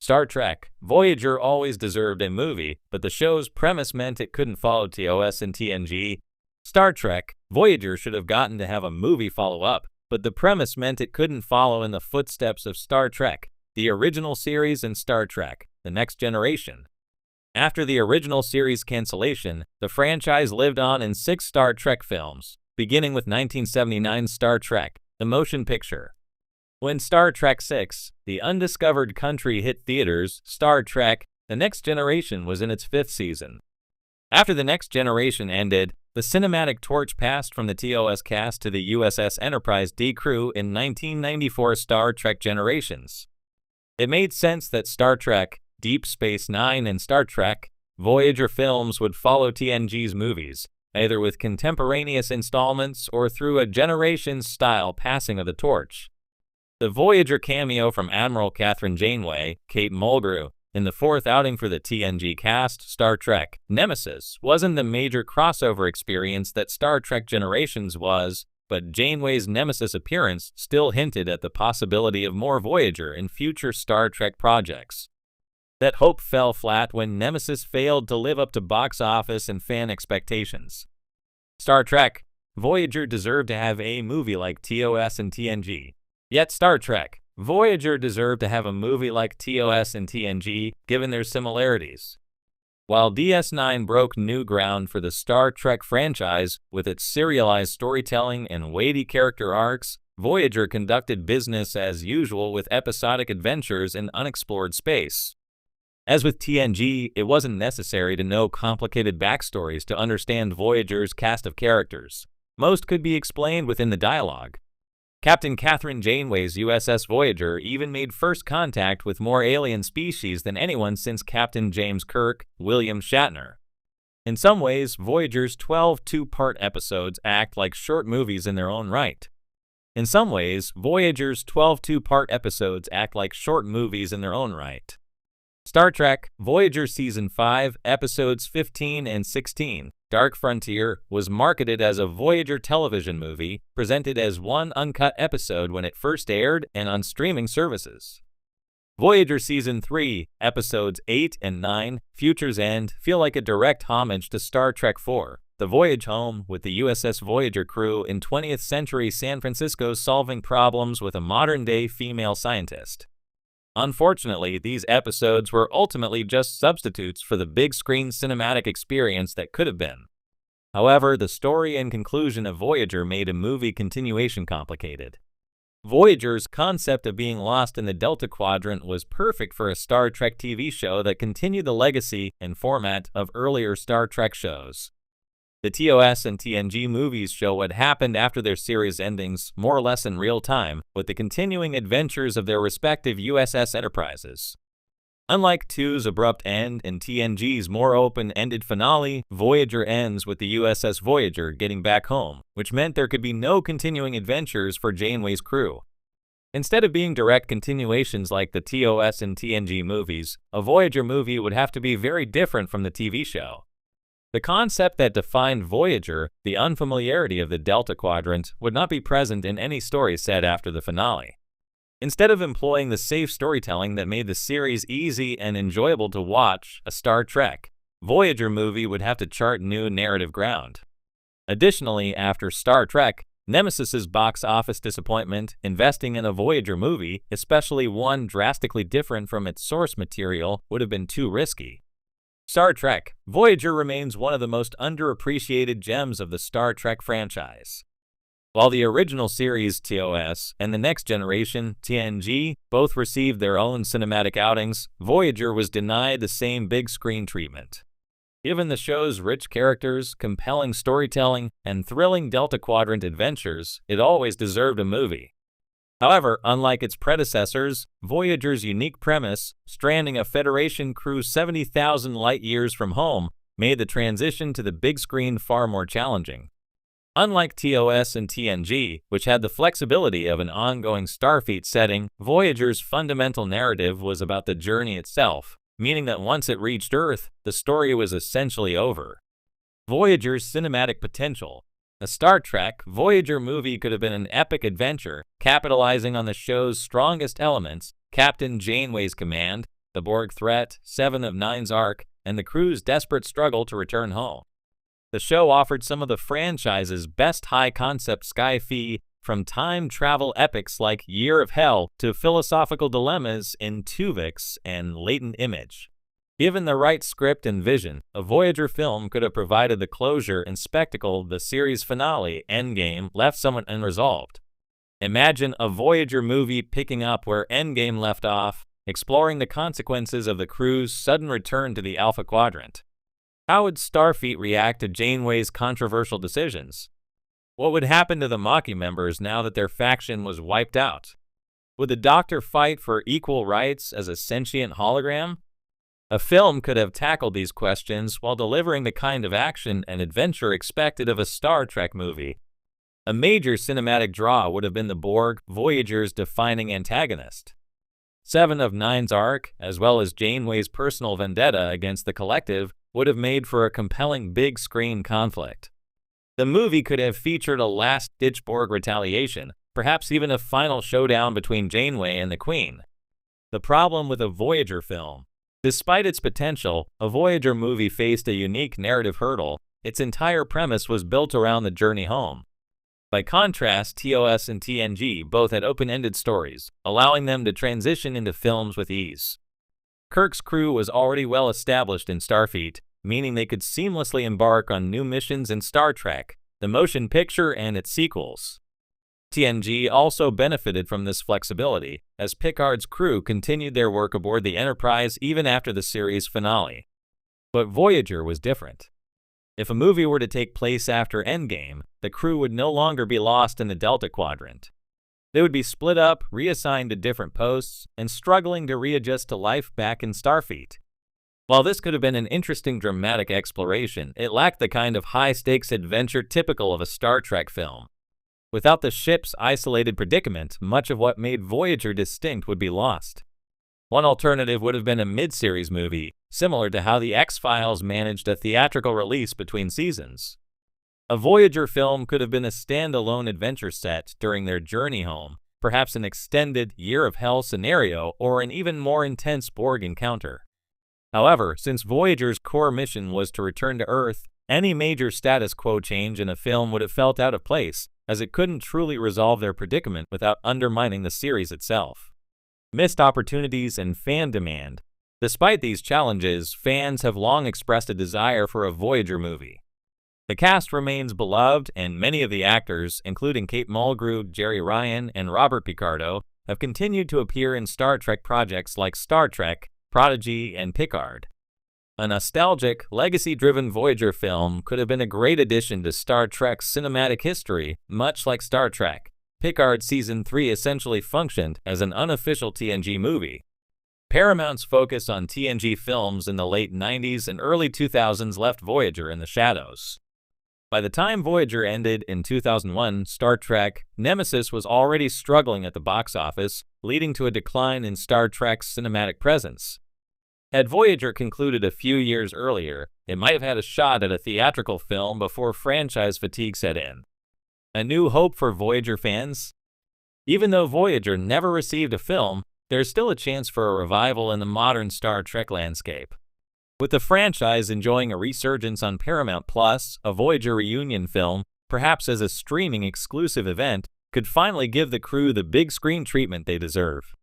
Star Trek Voyager always deserved a movie, but the show's premise meant it couldn't follow TOS and TNG. Star Trek Voyager should have gotten to have a movie follow-up, but the premise meant it couldn't follow in the footsteps of Star Trek, the original series, and Star Trek, The Next Generation. After the original series cancellation, the franchise lived on in 6 Star Trek films, beginning with 1979's Star Trek, the motion picture. When Star Trek VI, The Undiscovered Country, hit theaters, Star Trek, The Next Generation was in its 5th season. After The Next Generation ended, the cinematic torch passed from the TOS cast to the USS Enterprise D crew in 1994 Star Trek Generations. It made sense that Star Trek, Deep Space Nine, and Star Trek, Voyager films would follow TNG's movies, either with contemporaneous installments or through a Generations-style passing of the torch. The Voyager cameo from Admiral Catherine Janeway, Kate Mulgrew, in the 4th outing for the TNG cast, Star Trek Nemesis, wasn't the major crossover experience that Star Trek Generations was, but Janeway's Nemesis appearance still hinted at the possibility of more Voyager in future Star Trek projects. That hope fell flat when Nemesis failed to live up to box office and fan expectations. Star Trek Voyager deserved to have a movie like TOS and TNG. Yet Star Trek Voyager deserved to have a movie like TOS and TNG, given their similarities. While DS9 broke new ground for the Star Trek franchise with its serialized storytelling and weighty character arcs, Voyager conducted business as usual with episodic adventures in unexplored space. As with TNG, it wasn't necessary to know complicated backstories to understand Voyager's cast of characters. Most could be explained within the dialogue. Captain Catherine Janeway's USS Voyager even made first contact with more alien species than anyone since Captain James Kirk, William Shatner. In some ways, Voyager's 12 two-part episodes act like short movies in their own right. Star Trek Voyager Season 5, Episodes 15 and 16, Dark Frontier, was marketed as a Voyager television movie, presented as one uncut episode when it first aired and on streaming services. Voyager Season 3, Episodes 8 and 9, Future's End, feel like a direct homage to Star Trek IV, The Voyage Home, with the USS Voyager crew in 20th century San Francisco solving problems with a modern-day female scientist. Unfortunately, these episodes were ultimately just substitutes for the big-screen cinematic experience that could have been. However, the story and conclusion of Voyager made a movie continuation complicated. Voyager's concept of being lost in the Delta Quadrant was perfect for a Star Trek TV show that continued the legacy and format of earlier Star Trek shows. The TOS and TNG movies show what happened after their series endings, more or less in real time, with the continuing adventures of their respective USS Enterprises. Unlike 2's abrupt end and TNG's more open-ended finale, Voyager ends with the USS Voyager getting back home, which meant there could be no continuing adventures for Janeway's crew. Instead of being direct continuations like the TOS and TNG movies, a Voyager movie would have to be very different from the TV show. The concept that defined Voyager, the unfamiliarity of the Delta Quadrant, would not be present in any story set after the finale. Instead of employing the safe storytelling that made the series easy and enjoyable to watch, a Star Trek Voyager movie would have to chart new narrative ground. Additionally, after Star Trek Nemesis's box office disappointment, investing in a Voyager movie, especially one drastically different from its source material, would have been too risky. Star Trek Voyager remains one of the most underappreciated gems of the Star Trek franchise. While the original series TOS and The Next Generation TNG both received their own cinematic outings, Voyager was denied the same big-screen treatment. Given the show's rich characters, compelling storytelling, and thrilling Delta Quadrant adventures, it always deserved a movie. However, unlike its predecessors, Voyager's unique premise, stranding a Federation crew 70,000 light-years from home, made the transition to the big screen far more challenging. Unlike TOS and TNG, which had the flexibility of an ongoing Starfleet setting, Voyager's fundamental narrative was about the journey itself, meaning that once it reached Earth, the story was essentially over. Voyager's cinematic potential. A Star Trek Voyager movie could have been an epic adventure, capitalizing on the show's strongest elements: Captain Janeway's command, the Borg threat, Seven of Nine's arc, and the crew's desperate struggle to return home. The show offered some of the franchise's best high-concept sci-fi, from time travel epics like Year of Hell to philosophical dilemmas in Tuvix and Latent Image. Given the right script and vision, a Voyager film could have provided the closure and spectacle the series finale, Endgame, left somewhat unresolved. Imagine a Voyager movie picking up where Endgame left off, exploring the consequences of the crew's sudden return to the Alpha Quadrant. How would Starfleet react to Janeway's controversial decisions? What would happen to the Maquis members now that their faction was wiped out? Would the Doctor fight for equal rights as a sentient hologram? A film could have tackled these questions while delivering the kind of action and adventure expected of a Star Trek movie. A major cinematic draw would have been the Borg, Voyager's defining antagonist. Seven of Nine's arc, as well as Janeway's personal vendetta against the Collective, would have made for a compelling big-screen conflict. The movie could have featured a last-ditch Borg retaliation, perhaps even a final showdown between Janeway and the Queen. The problem with a Voyager film: despite its potential, a Voyager movie faced a unique narrative hurdle. Its entire premise was built around the journey home. By contrast, TOS and TNG both had open-ended stories, allowing them to transition into films with ease. Kirk's crew was already well established in Starfleet, meaning they could seamlessly embark on new missions in Star Trek, the motion picture, and its sequels. TNG also benefited from this flexibility, as Picard's crew continued their work aboard the Enterprise even after the series finale. But Voyager was different. If a movie were to take place after Endgame, the crew would no longer be lost in the Delta Quadrant. They would be split up, reassigned to different posts, and struggling to readjust to life back in Starfleet. While this could have been an interesting dramatic exploration, it lacked the kind of high-stakes adventure typical of a Star Trek film. Without the ship's isolated predicament, much of what made Voyager distinct would be lost. One alternative would have been a mid-series movie, similar to how the X-Files managed a theatrical release between seasons. A Voyager film could have been a standalone adventure set during their journey home, perhaps an extended Year of Hell scenario or an even more intense Borg encounter. However, since Voyager's core mission was to return to Earth, any major status quo change in a film would have felt out of place, as it couldn't truly resolve their predicament without undermining the series itself. Missed opportunities and fan demand. Despite these challenges, fans have long expressed a desire for a Voyager movie. The cast remains beloved, and many of the actors, including Kate Mulgrew, Jerry Ryan, and Robert Picardo, have continued to appear in Star Trek projects like Star Trek, Prodigy, and Picard. A nostalgic, legacy-driven Voyager film could have been a great addition to Star Trek's cinematic history, much like Star Trek. Picard Season 3 essentially functioned as an unofficial TNG movie. Paramount's focus on TNG films in the late 90s and early 2000s left Voyager in the shadows. By the time Voyager ended in 2001, Star Trek Nemesis was already struggling at the box office, leading to a decline in Star Trek's cinematic presence. Had Voyager concluded a few years earlier, it might have had a shot at a theatrical film before franchise fatigue set in. A new hope for Voyager fans? Even though Voyager never received a film, there's still a chance for a revival in the modern Star Trek landscape. With the franchise enjoying a resurgence on Paramount+, a Voyager reunion film, perhaps as a streaming exclusive event, could finally give the crew the big screen treatment they deserve.